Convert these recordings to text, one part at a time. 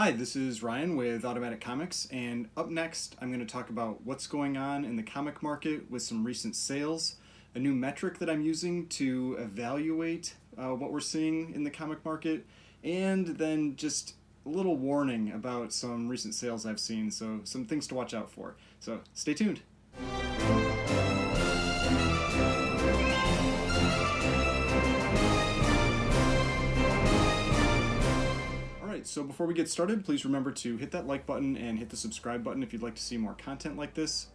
Hi, this is Ryan with Automatic Comics, and up next I'm going to talk about what's going on in the comic market with some recent sales, a new metric that I'm using to evaluate what we're seeing in the comic market, and then just a little warning about some recent sales I've seen, so some things to watch out for. So stay tuned. So before we get started, please remember to hit that like button and hit the subscribe button if you'd like to see more content like this.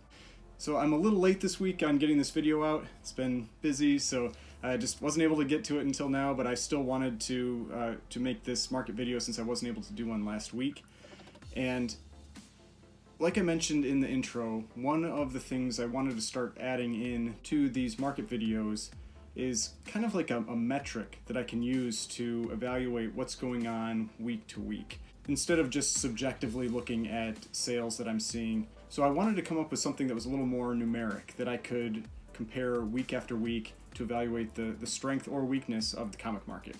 So I'm a little late this week on getting this video out. It's been busy, so I just wasn't able to get to it until now, but I still wanted to make this market video since I wasn't able to do one last week. And like I mentioned in the intro, one of the things I wanted to start adding in to these market videos is kind of like a metric that I can use to evaluate what's going on week to week, instead of just subjectively looking at sales that I'm seeing. So I wanted to come up with something that was a little more numeric, that I could compare week after week to evaluate the strength or weakness of the comic market.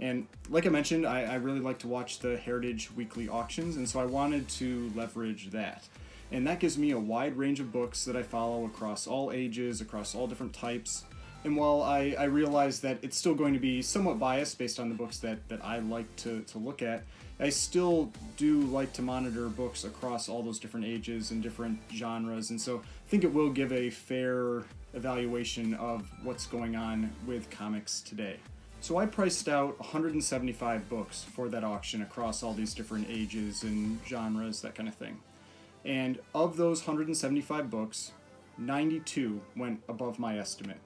And like I mentioned, I really like to watch the Heritage weekly auctions, and so I wanted to leverage that. And that gives me a wide range of books that I follow across all ages, across all different types. And while I realize that it's still going to be somewhat biased based on the books that I like to look at, I still do like to monitor books across all those different ages and different genres, and so I think it will give a fair evaluation of what's going on with comics today. So I priced out 175 books for that auction across all these different ages and genres, that kind of thing. And of those 175 books, 92 went above my estimate.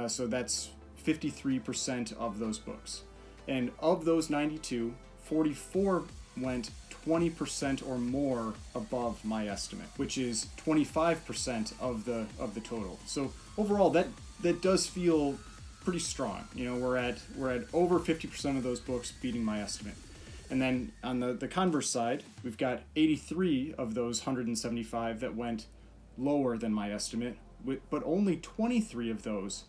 So that's 53% of those books. And of those 92, 44 went 20% or more above my estimate, which is 25% of the total. So overall, that does feel pretty strong. You know, we're at over 50% of those books beating my estimate. And then on the converse side, we've got 83 of those 175 that went lower than my estimate, but only 23 of those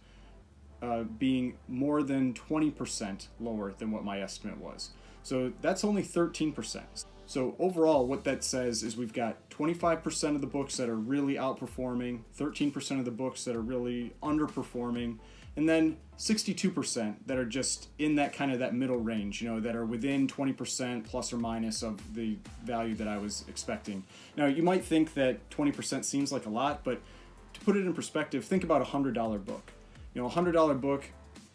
being more than 20% lower than what my estimate was. So that's only 13%. So overall, what that says is we've got 25% of the books that are really outperforming, 13% of the books that are really underperforming, and then 62% that are just in that kind of that middle range, you know, that are within 20% plus or minus of the value that I was expecting. Now, you might think that 20% seems like a lot, but to put it in perspective, think about a $100 book. You know, a $100 book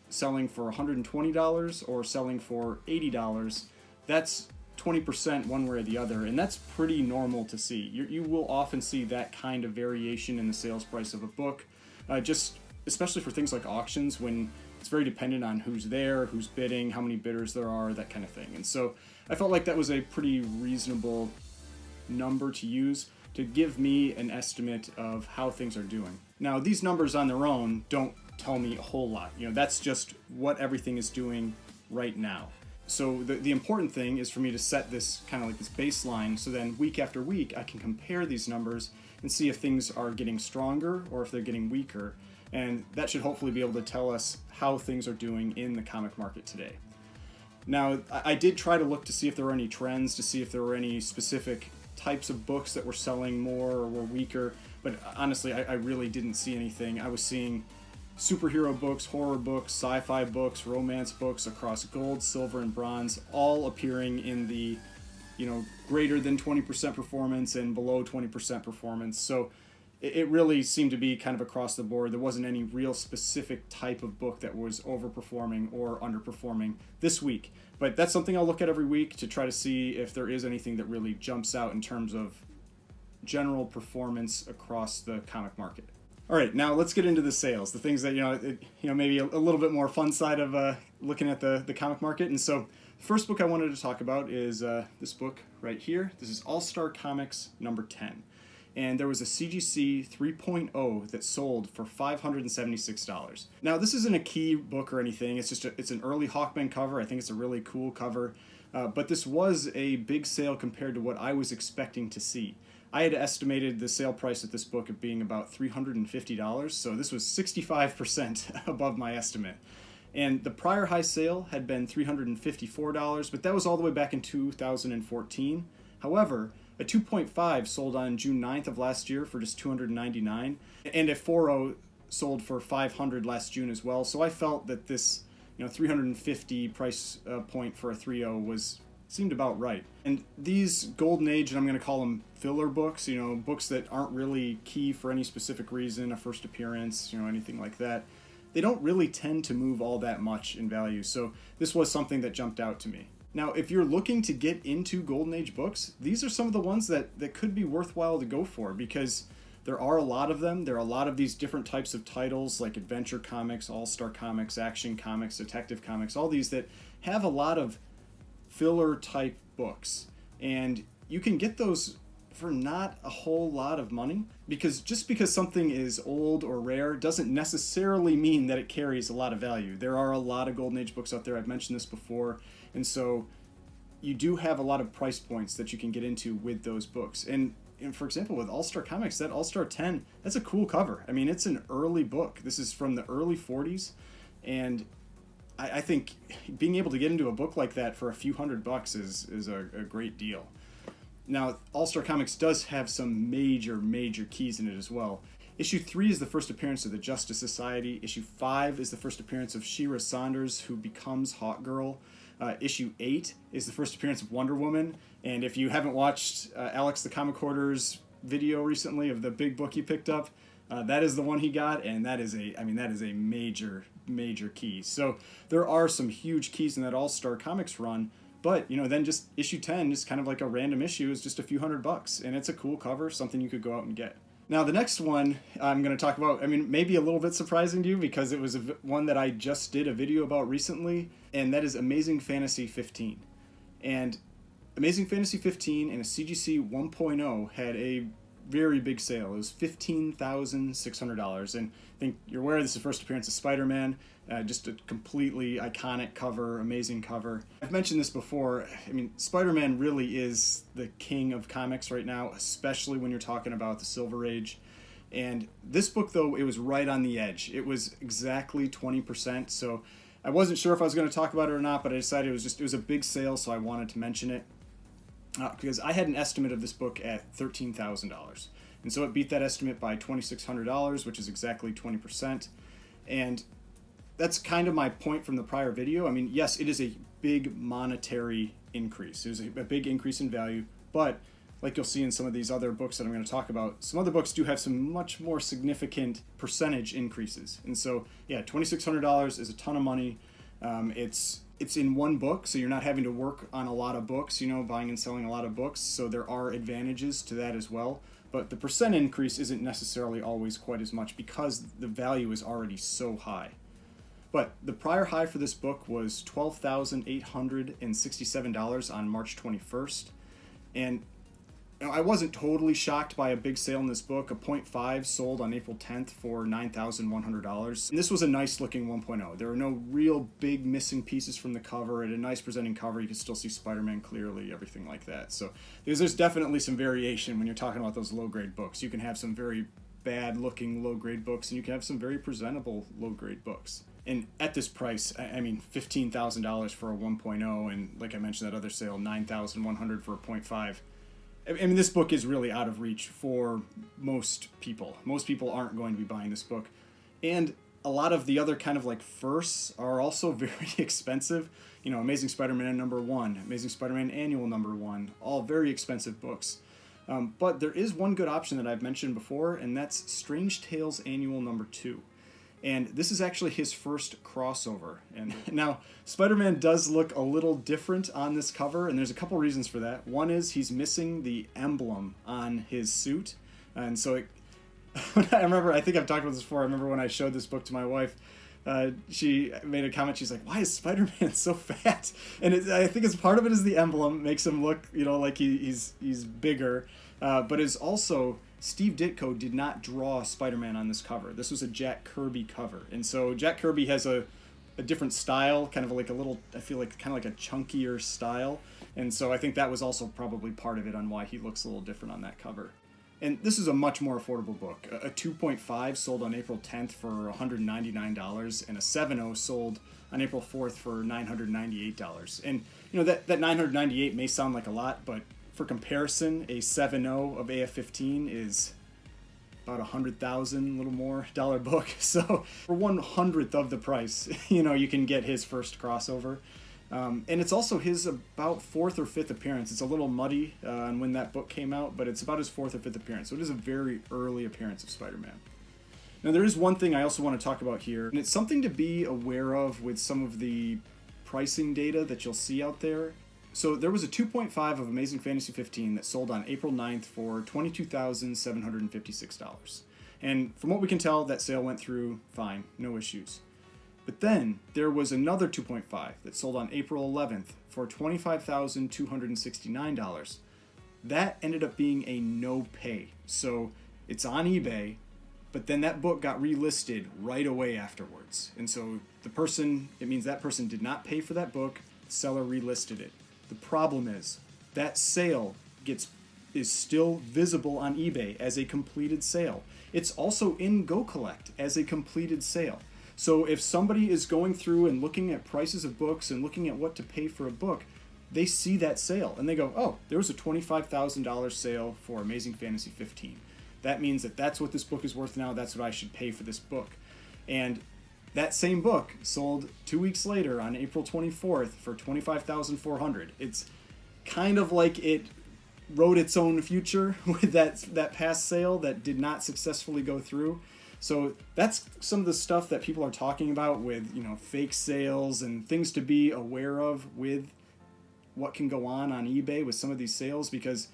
selling for $120 or selling for $80, that's 20% one way or the other, and that's pretty normal to see. You will often see that kind of variation in the sales price of a book, just especially for things like auctions, when it's very dependent on who's there, who's bidding, how many bidders there are, that kind of thing. And so I felt like that was a pretty reasonable number to use to give me an estimate of how things are doing. Now, these numbers on their own don't tell me a whole lot. You know, that's just what everything is doing right now. So the important thing is for me to set this kind of like this baseline, so then week after week I can compare these numbers and see if things are getting stronger or if they're getting weaker. And that should hopefully be able to tell us how things are doing in the comic market today. Now, I did try to look to see if there were any trends, to see if there were any specific types of books that were selling more or were weaker, but honestly, I really didn't see anything. I was seeing superhero books, horror books, sci-fi books, romance books across gold, silver, and bronze, all appearing in the, you know, greater than 20% performance and below 20% performance. So it really seemed to be kind of across the board. There wasn't any real specific type of book that was overperforming or underperforming this week. But that's something I'll look at every week to try to see if there is anything that really jumps out in terms of general performance across the comic market. All right, now let's get into the sales, the things that, maybe a little bit more fun side of looking at the comic market. And so the first book I wanted to talk about is this book right here. This is All-Star Comics number 10. And there was a CGC 3.0 that sold for $576. Now, this isn't a key book or anything. It's just it's an early Hawkman cover. I think it's a really cool cover. But this was a big sale compared to what I was expecting to see. I had estimated the sale price of this book of being about $350, so this was 65% above my estimate. And the prior high sale had been $354, but that was all the way back in 2014. However, a 2.5 sold on June 9th of last year for just $299, and a 4.0 sold for $500 last June as well. So I felt that this, $350 price point for a 3.0 seemed about right. And these Golden Age, and I'm going to call them filler books, books that aren't really key for any specific reason, a first appearance, anything like that, they don't really tend to move all that much in value. So this was something that jumped out to me. Now, if you're looking to get into Golden Age books, these are some of the ones that could be worthwhile to go for, because there are a lot of them. There are a lot of these different types of titles, like adventure comics, all-star comics, action comics, detective comics, all these that have a lot of filler type books. And you can get those for not a whole lot of money, because just because something is old or rare doesn't necessarily mean that it carries a lot of value. There are a lot of Golden Age books out there. I've mentioned this before. And so you do have a lot of price points that you can get into with those books. And for example, with All-Star Comics, that All-Star 10, that's a cool cover. I mean, it's an early book. This is from the early 40s. And I think being able to get into a book like that for a few $100 is a great deal. Now, All-Star Comics does have some major keys in it as well. Issue 3 is the first appearance of the Justice Society. Issue 5 is the first appearance of Shira Saunders, who becomes Hawk Girl. Issue 8 is the first appearance of Wonder Woman. And if you haven't watched Alex the Comic Hoarder's video recently of the big book he picked up, that is the one he got, and that is a major key. So there are some huge keys in that All-Star Comics run. But, then just issue 10, just kind of like a random issue, is just a few $100, and it's a cool cover, something you could go out and get. Now, the next one I'm going to talk about, maybe a little bit surprising to you, because it was one that I just did a video about recently, and that is Amazing Fantasy 15. And Amazing Fantasy 15 and a CGC 1.0 had a very big sale. It was $15,600, and I think you're aware this is the first appearance of Spider-Man. Just a completely iconic cover, amazing cover. I've mentioned this before. Spider-Man really is the king of comics right now, especially when you're talking about the Silver Age. And this book, though, it was right on the edge. It was exactly 20%, so I wasn't sure if I was going to talk about it or not, but I decided it was a big sale, so I wanted to mention it. Because I had an estimate of this book at $13,000. And so it beat that estimate by $2,600, which is exactly 20%. And that's kind of my point from the prior video. Yes, it is a big monetary increase. It was a big increase in value, but like you'll see in some of these other books that I'm going to talk about, some other books do have some much more significant percentage increases. And so, yeah, $2,600 is a ton of money. It's in one book, so you're not having to work on a lot of books, buying and selling a lot of books. So there are advantages to that as well. But the percent increase isn't necessarily always quite as much because the value is already so high. But the prior high for this book was $12,867 on March 21st. And I wasn't totally shocked by a big sale in this book. A 0.5 sold on April 10th for $9,100. And this was a nice looking 1.0. There were no real big missing pieces from the cover. It had a nice presenting cover. You could still see Spider-Man clearly, everything like that. So there's definitely some variation when you're talking about those low grade books. You can have some very bad looking low grade books, and you can have some very presentable low grade books. And at this price, $15,000 for a 1.0, and like I mentioned, that other sale, $9,100 for a 0.5. This book is really out of reach for most people. Most people aren't going to be buying this book. And a lot of the other kind of like firsts are also very expensive. Amazing Spider-Man #1, Amazing Spider-Man Annual #1, all very expensive books. But there is one good option that I've mentioned before, and that's Strange Tales Annual #2. And this is actually his first crossover. And now, Spider-Man does look a little different on this cover, and there's a couple reasons for that. One is he's missing the emblem on his suit. And so I think I've talked about this before. I remember when I showed this book to my wife, she made a comment. She's like, "Why is Spider-Man so fat?" And I think it's part of it is the emblem makes him look, like he's bigger. But it's also Steve Ditko did not draw Spider-Man on this cover. This was a Jack Kirby cover. And so Jack Kirby has a different style, kind of like I feel like kind of like a chunkier style. And so I think that was also probably part of it on why he looks a little different on that cover. And this is a much more affordable book. A 2.5 sold on April 10th for $199, and a 7.0 sold on April 4th for $998. And that $998 may sound like a lot, but for comparison, a 7.0 of AF-15 is about $100,000, a little more, dollar book. So for 1/100th of the price, you can get his first crossover. And it's also his about 4th or 5th appearance. It's a little muddy on when that book came out, but it's about his 4th or 5th appearance. So it is a very early appearance of Spider-Man. Now there is one thing I also want to talk about here, and it's something to be aware of with some of the pricing data that you'll see out there. So there was a 2.5 of Amazing Fantasy 15 that sold on April 9th for $22,756. And from what we can tell, that sale went through fine, no issues. But then there was another 2.5 that sold on April 11th for $25,269. That ended up being a no pay. So it's on eBay, but then that book got relisted right away afterwards. And so it means that person did not pay for that book, the seller relisted it. The problem is that sale is still visible on eBay as a completed sale. It's also in GoCollect as a completed sale. So if somebody is going through and looking at prices of books and looking at what to pay for a book, they see that sale and they go, oh, there was a $25,000 sale for Amazing Fantasy 15. That means that's what this book is worth now. That's what I should pay for this book. And that same book sold 2 weeks later on April 24th for $25,400. It's kind of like it wrote its own future with that past sale that did not successfully go through. So that's some of the stuff that people are talking about with, fake sales and things to be aware of with what can go on eBay with some of these sales, because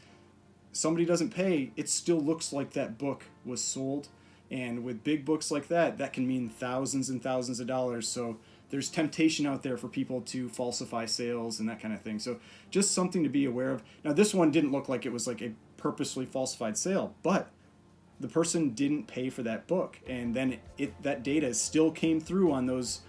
somebody doesn't pay, it still looks like that book was sold. And with big books like that can mean thousands and thousands of dollars. So there's temptation out there for people to falsify sales and that kind of thing. So just something to be aware of. Now, this one didn't look like it was like a purposely falsified sale, but the person didn't pay for that book. And then that data still came through on those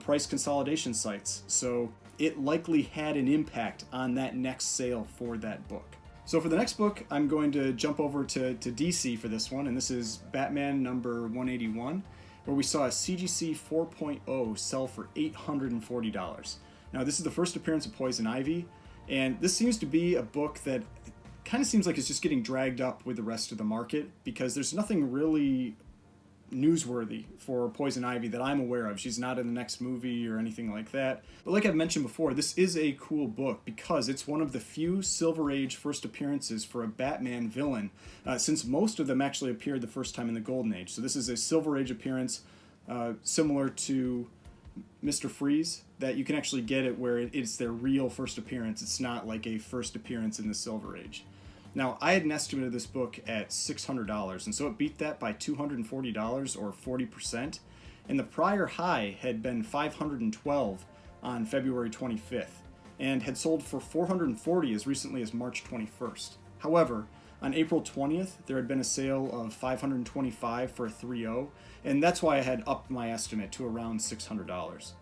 price consolidation sites. So it likely had an impact on that next sale for that book. So for the next book, I'm going to jump over to DC for this one, and this is Batman number 181, where we saw a CGC 4.0 sell for $840. Now, this is the first appearance of Poison Ivy, and this seems to be a book that kind of seems like it's just getting dragged up with the rest of the market, because there's nothing really newsworthy for Poison Ivy that I'm aware of. She's not in the next movie or anything like that. But like I've mentioned before, this is a cool book because it's one of the few Silver Age first appearances for a Batman villain, since most of them actually appeared the first time in the Golden Age. So this is a Silver Age appearance similar to Mr. Freeze, that you can actually get it where it's their real first appearance. It's not like a first appearance in the Silver Age. Now, I had an estimate of this book at $600, and so it beat that by $240 or 40%, and the prior high had been $512 on February 25th, and had sold for $440 as recently as March 21st. However, on April 20th, there had been a sale of $525 for a 3.0, and that's why I had upped my estimate to around $600.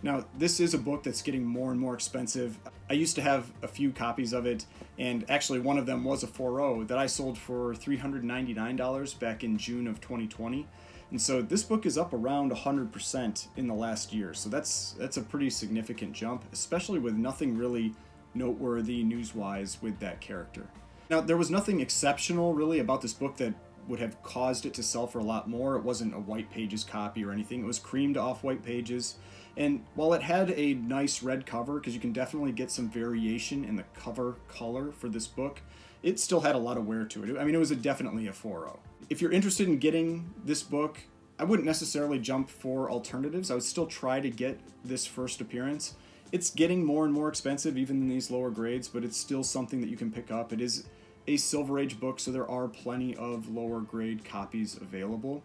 Now, this is a book that's getting more and more expensive. I used to have a few copies of it, and actually one of them was a 4.0 that I sold for $399 back in June of 2020. And so this book is up around 100% in the last year. So that's a pretty significant jump, especially with nothing really noteworthy news-wise with that character. Now, there was nothing exceptional really about this book that would have caused it to sell for a lot more. It wasn't a white pages copy or anything. It was creamed off white pages. And while it had a nice red cover, because you can definitely get some variation in the cover color for this book, it still had a lot of wear to it. I mean, it was definitely a 4.0. If you're interested in getting this book, I wouldn't necessarily jump for alternatives. I would still try to get this first appearance. It's getting more and more expensive, even in these lower grades, but it's still something that you can pick up. It is a Silver Age book, so there are plenty of lower grade copies available.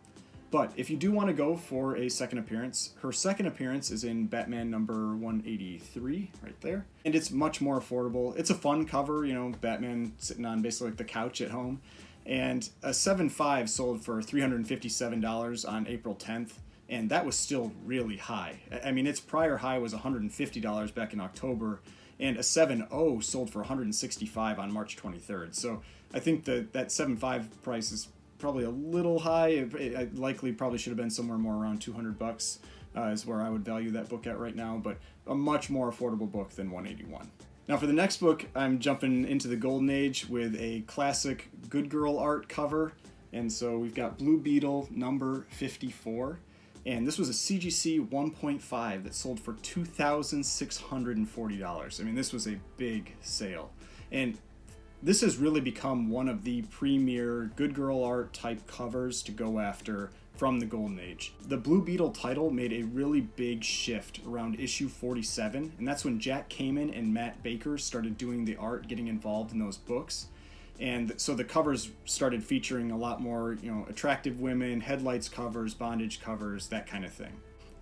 But if you do want to go for a second appearance, her second appearance is in Batman number 183, right there. And it's much more affordable. It's a fun cover, Batman sitting on basically like the couch at home. And a 7.5 sold for $357 on April 10th, and that was still really high. I mean, its prior high was $150 back in October, and a 7.0 sold for $165 on March 23rd. So I think that 7.5 price is probably a little high. It likely probably should have been somewhere more around $200. is where I would value that book at right now, but a much more affordable book than $181. Now for the next book, I'm jumping into the Golden Age with a classic Good Girl art cover. And so we've got Blue Beetle number 54. And this was a CGC 1.5 that sold for $2,640. I mean, this was a big sale. And this has really become one of the premier Good Girl art type covers to go after from the Golden Age. The Blue Beetle title made a really big shift around issue 47, and that's when Jack Kamen and Matt Baker started doing the art, getting involved in those books. And so the covers started featuring a lot more, attractive women, headlights covers, bondage covers, that kind of thing.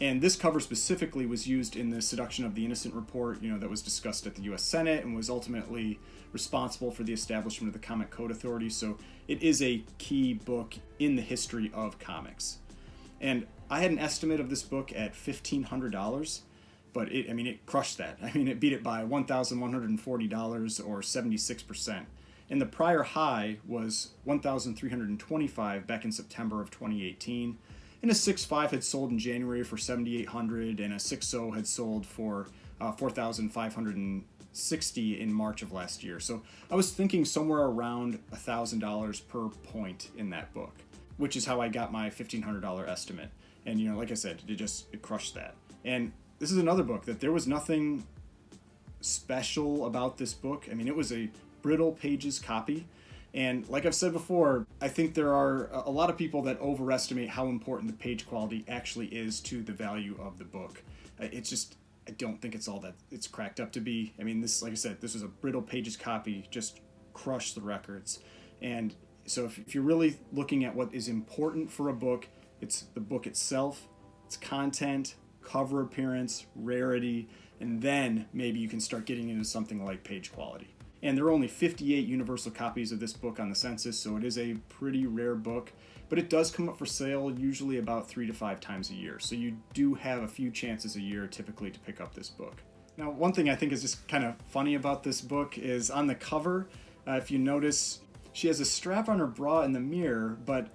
And this cover specifically was used in the Seduction of the Innocent report, that was discussed at the U.S. Senate and was ultimately responsible for the establishment of the Comic Code Authority. So it is a key book in the history of comics. And I had an estimate of this book at $1,500, but it crushed that. It beat it by $1,140 or 76%. And the prior high was $1,325 back in September of 2018. And a 6.5 had sold in January for $7,800, and a 6.0 had sold for $4,560 in March of last year. So I was thinking somewhere around $1,000 per point in that book, which is how I got my $1,500 estimate. And like I said, it crushed that. And this is another book that there was nothing special about this book. It was a brittle pages copy. And like I've said before, I think there are a lot of people that overestimate how important the page quality actually is to the value of the book. I don't think it's all that it's cracked up to be. This, like I said, this was a brittle pages copy, just crushed the records. And so if you're really looking at what is important for a book, it's the book itself, its content, cover appearance, rarity, and then maybe you can start getting into something like page quality. And there are only 58 universal copies of this book on the census, so it is a pretty rare book, but it does come up for sale usually about 3 to 5 times a year, so you do have a few chances a year typically to pick up this book. Now, one thing I think is just kind of funny about this book is on the cover, if you notice, she has a strap on her bra in the mirror, but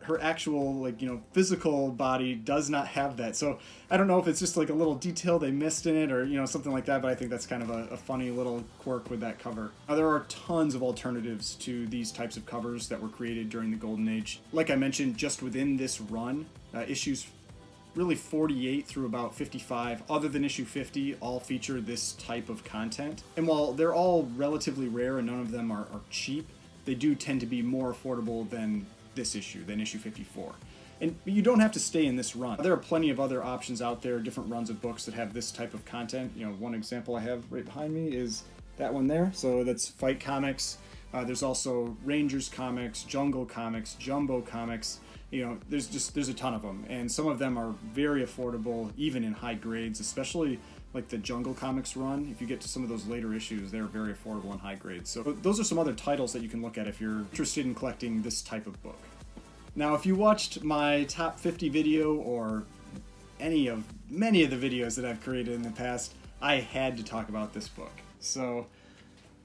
her actual physical body does not have that. So I don't know if it's just like a little detail they missed in it or something like that, but I think that's kind of a funny little quirk with that cover. Now, there are tons of alternatives to these types of covers that were created during the Golden Age. Like I mentioned, just within this run, issues really 48 through about 55, other than issue 50, all feature this type of content. And while they're all relatively rare and none of them are cheap, they do tend to be more affordable than this issue, than issue 54. And you don't have to stay in this run. There are plenty of other options out there, different runs of books that have this type of content. One example I have right behind me is that one there. So that's Fight Comics. There's also Rangers Comics, Jungle Comics, Jumbo Comics. There's a ton of them. And some of them are very affordable, even in high grades, especially like the Jungle Comics run. If you get to some of those later issues, they're very affordable in high grades. So those are some other titles that you can look at if you're interested in collecting this type of book. Now, if you watched my top 50 video or many of the videos that I've created in the past, I had to talk about this book. So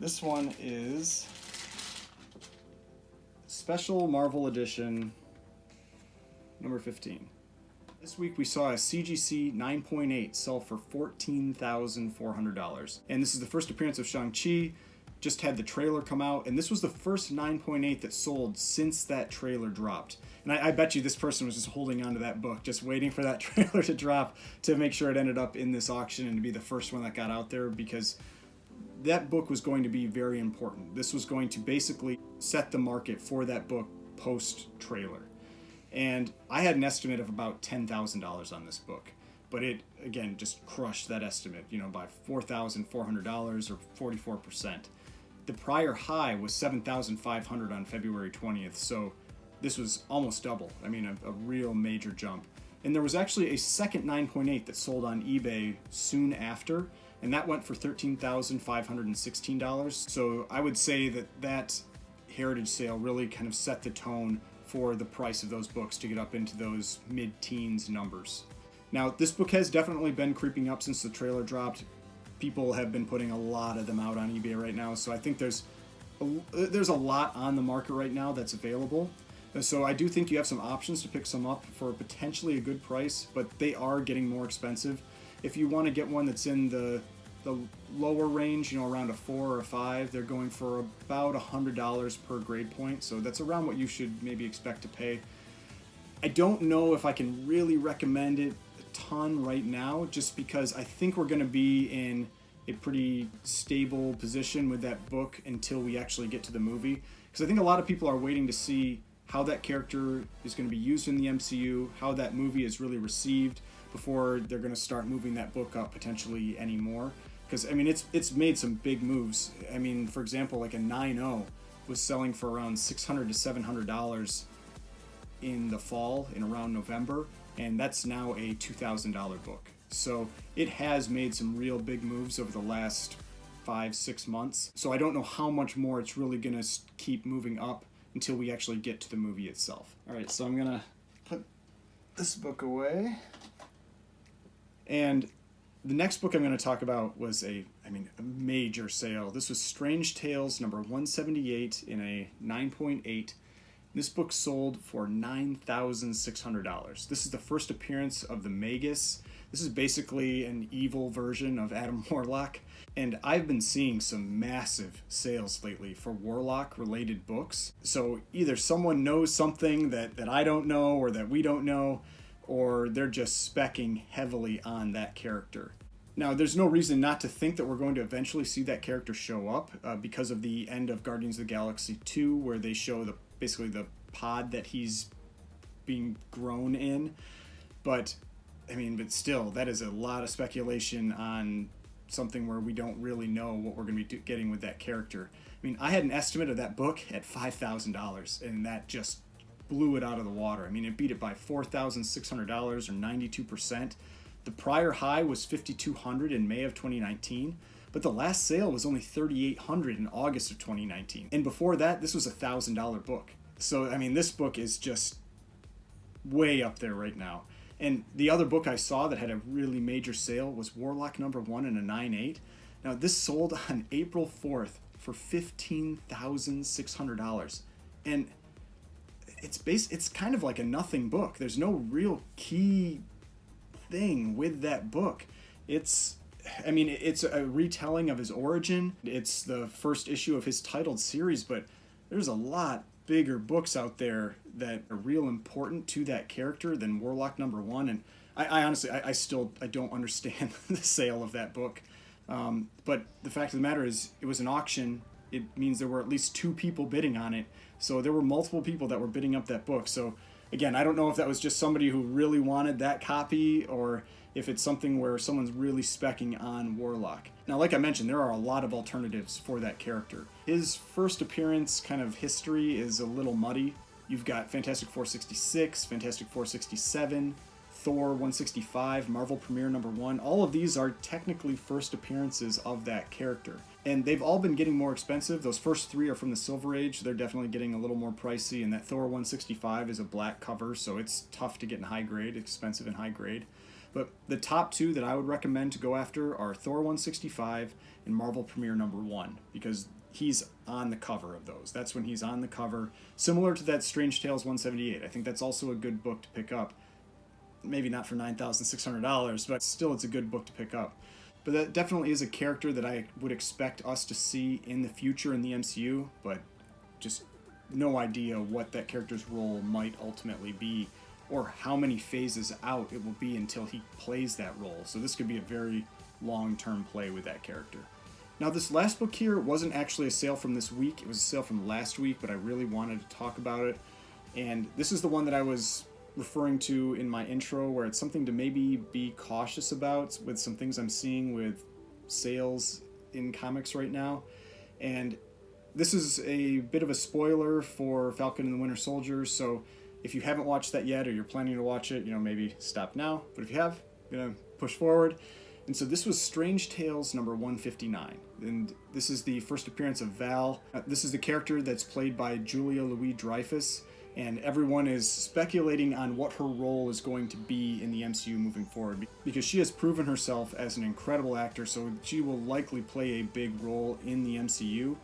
this one is Special Marvel Edition number 15. This week we saw a CGC 9.8 sell for $14,400. And this is the first appearance of Shang-Chi. Just had the trailer come out, and this was the first 9.8 that sold since that trailer dropped. And I bet you this person was just holding on to that book, just waiting for that trailer to drop to make sure it ended up in this auction and to be the first one that got out there, because that book was going to be very important. This was going to basically set the market for that book post-trailer. And I had an estimate of about $10,000 on this book. But it, again, just crushed that estimate, by $4,400 or 44%. The prior high was $7,500 on February 20th, so this was almost double. A real major jump. And there was actually a second 9.8 that sold on eBay soon after, and that went for $13,516. So I would say that heritage sale really kind of set the tone for the price of those books to get up into those mid-teens numbers. Now, this book has definitely been creeping up since the trailer dropped. People have been putting a lot of them out on eBay right now, so I think there's a lot on the market right now that's available. So I do think you have some options to pick some up for potentially a good price, but they are getting more expensive. If you want to get one that's in the lower range, you know, around a 4 or a 5, they're going for about $100 per grade point. So that's around what you should maybe expect to pay. I don't know if I can really recommend it a ton right now, just because I think we're going to be in a pretty stable position with that book until we actually get to the movie. Because I think a lot of people are waiting to see how that character is going to be used in the MCU, how that movie is really received, before they're going to start moving that book up potentially anymore. Because, I mean, it's made some big moves. I mean, for example, like a 9.0 was selling for around $600 to $700 in the fall, in around November, and that's now a $2,000 book. So it has made some real big moves over the last 5-6 months. So I don't know how much more it's really going to keep moving up until we actually get to the movie itself. All right, so I'm going to put this book away. And the next book I'm going to talk about was a major sale. This was Strange Tales number 178 in a 9.8. This book sold for $9,600. This is the first appearance of the Magus. This is basically an evil version of Adam Warlock. And I've been seeing some massive sales lately for Warlock-related books. So either someone knows something that I don't know or that we don't know, or they're just speccing heavily on that character. Now, there's no reason not to think that we're going to eventually see that character show up because of the end of Guardians of the Galaxy 2, where they show basically the pod that he's being grown in. But still, that is a lot of speculation on something where we don't really know what we're going to be getting with that character. I mean, I had an estimate of that book at $5,000, and that just blew it out of the water. I mean, it beat it by $4,600 or 92%. The prior high was $5,200 in May of 2019, but the last sale was only $3,800 in August of 2019. And before that, this was a $1,000 book. So, I mean, this book is just way up there right now. And the other book I saw that had a really major sale was Warlock number 1 in a 9.8. Now, this sold on April 4th for $15,600. And it's kind of like a nothing book. There's no real key thing with that book. It's a retelling of his origin. It's the first issue of his titled series, but there's a lot bigger books out there that are real important to that character than Warlock number 1. And I honestly don't understand the sale of that book. But the fact of the matter is, it was an auction. It means there were at least 2 people bidding on it. So there were multiple people that were bidding up that book. So again, I don't know if that was just somebody who really wanted that copy, or if it's something where someone's really speccing on Warlock. Now, like I mentioned, there are a lot of alternatives for that character. His first appearance kind of history is a little muddy. You've got Fantastic Four 66, Fantastic Four 67, Thor 165, Marvel Premiere number 1. All of these are technically first appearances of that character. And they've all been getting more expensive. Those first 3 are from the Silver Age. They're definitely getting a little more pricey. And that Thor 165 is a black cover, so it's tough to get in high grade, expensive in high grade. But the top 2 that I would recommend to go after are Thor 165 and Marvel Premiere number 1, because he's on the cover of those. That's when he's on the cover, similar to that Strange Tales 178. I think that's also a good book to pick up. Maybe not for $9,600, but still it's a good book to pick up. But that definitely is a character that I would expect us to see in the future in the MCU, but just no idea what that character's role might ultimately be, or how many phases out it will be until he plays that role. So this could be a very long-term play with that character. Now, this last book here wasn't actually a sale from this week. It was a sale from last week, but I really wanted to talk about it. And this is the one that I was referring to in my intro, where it's something to maybe be cautious about with some things I'm seeing with sales in comics right now. And this is a bit of a spoiler for Falcon and the Winter Soldier, so if you haven't watched that yet, or you're planning to watch it, maybe stop now. But if you have, push forward. And so this was Strange Tales number 159. And this is the first appearance of Val. This is the character that's played by Julia Louis-Dreyfus. And everyone is speculating on what her role is going to be in the MCU moving forward, because she has proven herself as an incredible actor, so she will likely play a big role in the MCU,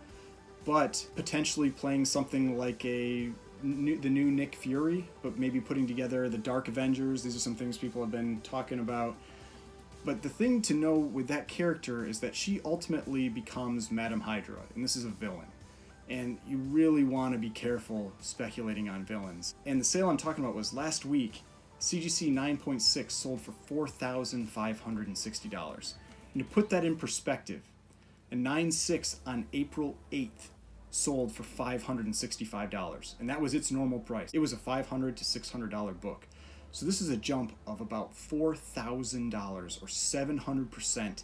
but potentially playing something like a the new Nick Fury, but maybe putting together the Dark Avengers. These are some things people have been talking about. But the thing to know with that character is that she ultimately becomes Madam Hydra, and this is a villain. And you really want to be careful speculating on villains. And the sale I'm talking about was last week. CGC 9.6 sold for $4,560. And to put that in perspective, a 9.6 on April 8th sold for $565, and that was its normal price. It was a $500 to $600 book. So this is a jump of about $4,000 or 700%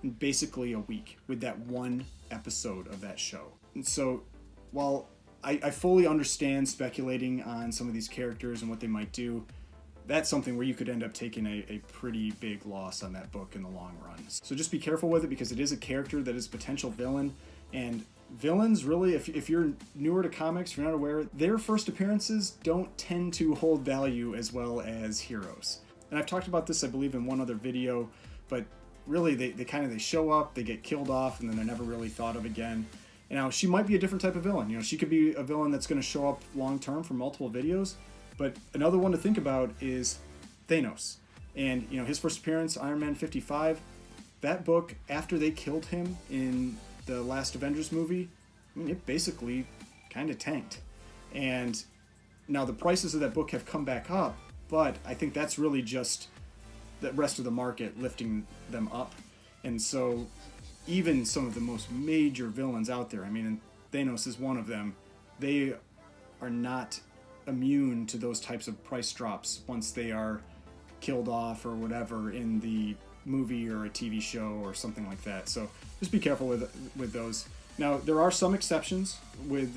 in basically a week with that one episode of that show. And so while I fully understand speculating on some of these characters and what they might do, that's something where you could end up taking a pretty big loss on that book in the long run. So just be careful with it, because it is a character that is a potential villain. And villains, really, if you're newer to comics, if you're not aware, their first appearances don't tend to hold value as well as heroes. And I've talked about this, I believe, in one other video, but really they show up, they get killed off, and then they're never really thought of again. And now, she might be a different type of villain. You know, she could be a villain that's going to show up long term for multiple videos. But another one to think about is Thanos. And, you know, his first appearance, Iron Man 55, that book, after they killed him in the last Avengers movie, I mean, it basically kind of tanked. And now the prices of that book have come back up, but I think that's really just the rest of the market lifting them up. And so even some of the most major villains out there, I mean, and Thanos is one of them, they are not immune to those types of price drops once they are killed off or whatever in the movie or a TV show or something like that. So just be careful with those. Now, there are some exceptions with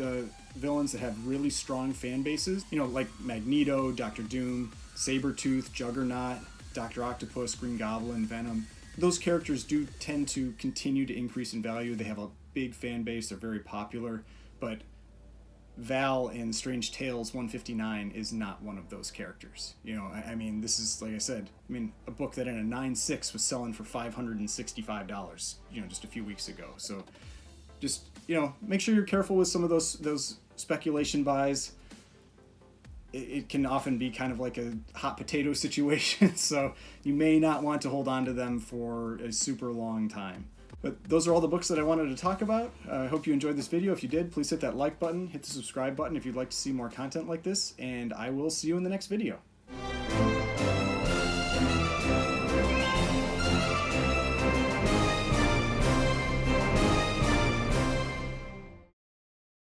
villains that have really strong fan bases, you know, like Magneto, Doctor Doom, Sabretooth, Juggernaut, Dr. Octopus, Green Goblin, Venom. Those characters do tend to continue to increase in value. They have a big fan base, they're very popular, but Val in Strange Tales 159 is not one of those characters. You know, I mean, this is, like I said, I mean, a book that in a 9.6 was selling for $565, you know, just a few weeks ago. So just, you know, make sure you're careful with some of those speculation buys. It can often be kind of like a hot potato situation, so you may not want to hold on to them for a super long time. But those are all the books that I wanted to talk about. I hope you enjoyed this video. If you did, please hit that like button, hit the subscribe button if you'd like to see more content like this, and I will see you in the next video.